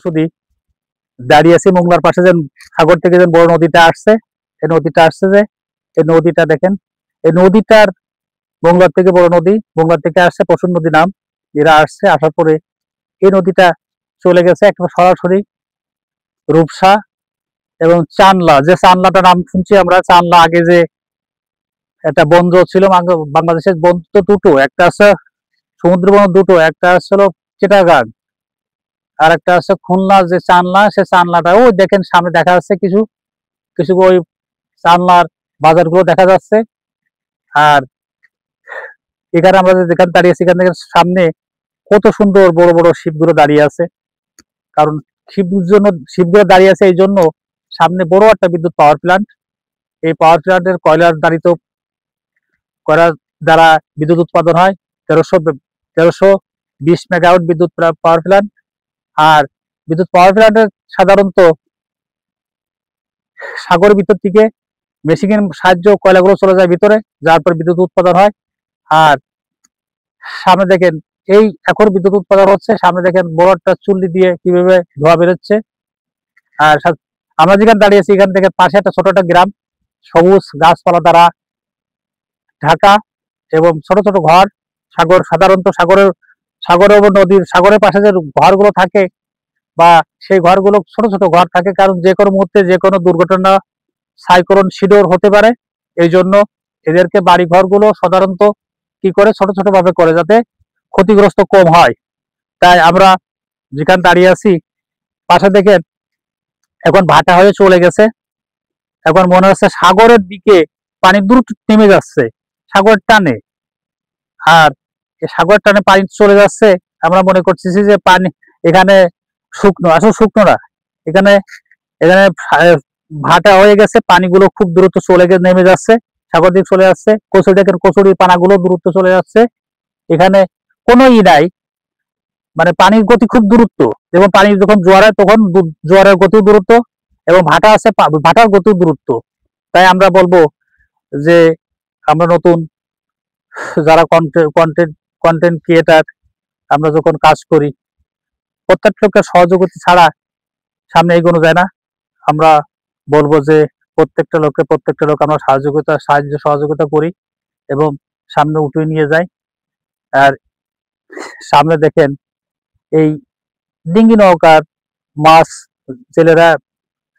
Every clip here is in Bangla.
শুধু দাঁড়িয়ে আছি মোংলার পাশে, যে সাগর থেকে যে বড় নদীটা আসছে, এই নদীটা আসছে, যে এই নদীটা দেখেন, এই নদীটার মোংলার থেকে বড় নদী, মোংলার থেকে আসছে পশুর নদী নাম। এরা আসছে, আসার পরে এই নদীটা চলে গেছে একটা সরাসরি রূপসা এবং চানলা, যে চানলাটা নাম শুনছি আমরা, চানলা আগে যে একটা বন্দর ছিল বাংলাদেশের বন্দর তো দুটো, একটা আছে সমুদ্র বন্দর দুটো, একটা ছিল চিটাগাং, আর একটা আছে খুলনা যে চানলা, সে চানলাটা ওই দেখেন সামনে দেখা যাচ্ছে, কিছু কিছু ওই চানলার বাজারগুলো দেখা যাচ্ছে। আর এখানে আমরা যেখানে দাঁড়িয়ে আছি, এখান থেকে সামনে কত সুন্দর বড় বড় শিপগুলো দাঁড়িয়ে আছে। কারণ শিপগুলো দাঁড়িয়ে আছে এই জন্য, সামনে বড় একটা বিদ্যুৎ পাওয়ার প্ল্যান্ট, এই পাওয়ার প্ল্যান্টের কয়লার দাঁড়িত কয়লার দ্বারা বিদ্যুৎ উৎপাদন হয় 1320 মেগাওয়াট বিদ্যুৎ পাওয়ার প্ল্যান্ট। আর বিদ্যুৎ পাওয়ার প্ল্যান্টের সাধারণত সাগরের ভিতর থেকে মেশিনের সাহায্য কয়লাগুলো চলে যায় ভিতরে, যার পর বিদ্যুৎ উৎপাদন হয়। আর সামনে দেখেন এই এখন বিদ্যুৎ উৎপাদন হচ্ছে, সামনে দেখেন বড় একটা চুল্লি দিয়ে কিভাবে ধোঁয়া বেরোচ্ছে। আর আমরা যেখানে দাঁড়িয়েছি এখান থেকে পাশে একটা ছোট একটা গ্রাম, সবুজ গাছপালা দ্বারা ঢাকা এবং ছোট ছোট ঘর। সাগর সাধারণত সাগরের নদীর সাগরের পাশে যে ঘরগুলো থাকে, বা সেই ঘরগুলো ছোট ছোট ঘর থাকে, কারণ যে কোনো মুহূর্তে যে কোনো দুর্ঘটনা, সাইক্লোন শিডোর হতে পারে। এই জন্য এদেরকে বাড়ি ঘরগুলো সাধারণত কি করে ছোট ছোট ভাবে করে, যাতে ক্ষতিগ্রস্ত কম হয়। তাই আমরা যেখানে দাঁড়িয়ে আছি পাশে দেখেন এখন ভাটা হয়ে চলে গেছে, এখন মনে হচ্ছে সাগরের দিকে পানি দ্রুত নেমে যাচ্ছে সাগরের টানে। আর সাগরের টানে পানি চলে যাচ্ছে, আমরা মনে করতেছি যে পানি এখানে শুকনো, আসলে শুকনো না, এখানে এখানে ভাটা হয়ে গেছে, পানিগুলো খুব দ্রুত নেমে যাচ্ছে, সাগর দিকে চলে যাচ্ছে। কচুরি দেখেন, কচুরি পানাগুলো দ্রুত চলে যাচ্ছে, এখানে কোনো নাই, মানে পানির গতি খুব দ্রুত, এবং পানি যখন জোয়ার হয় তখন জোয়ারের গতি দ্রুত, এবং ভাটা আছে, ভাটার গতি দ্রুত। তাই আমরা বলবো যে আমরা নতুন যারা কন্টেন্ট ক্রিয়েটার, আমরা যখন কাজ করি, প্রত্যেক লোকের সহযোগিতা ছাড়া সামনে এগোনো যায় না। আমরা বলবো যে প্রত্যেকটা লোক আমরা সাহায্য সহযোগিতা করি এবং সামনে উঠিয়ে নিয়ে যাই। আর সামনে দেখেন এই ডিঙ্গি নৌকার মাছ, জেলেরা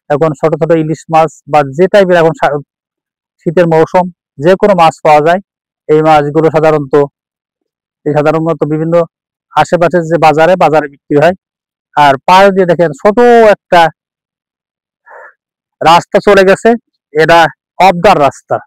এখন ছোট ছোট ইলিশ মাছ বা যে টাইপের, এখন শীতের মৌসুম যে কোনো মাছ পাওয়া যায়। এই মাছগুলো সাধারণত বিভিন্ন আশেপাশের যে বাজারে বিক্রি হয়। আর পাশ দিয়ে দেখেন ছোট একটা রাস্তা চলে গেছে, এটা অবদার রাস্তা।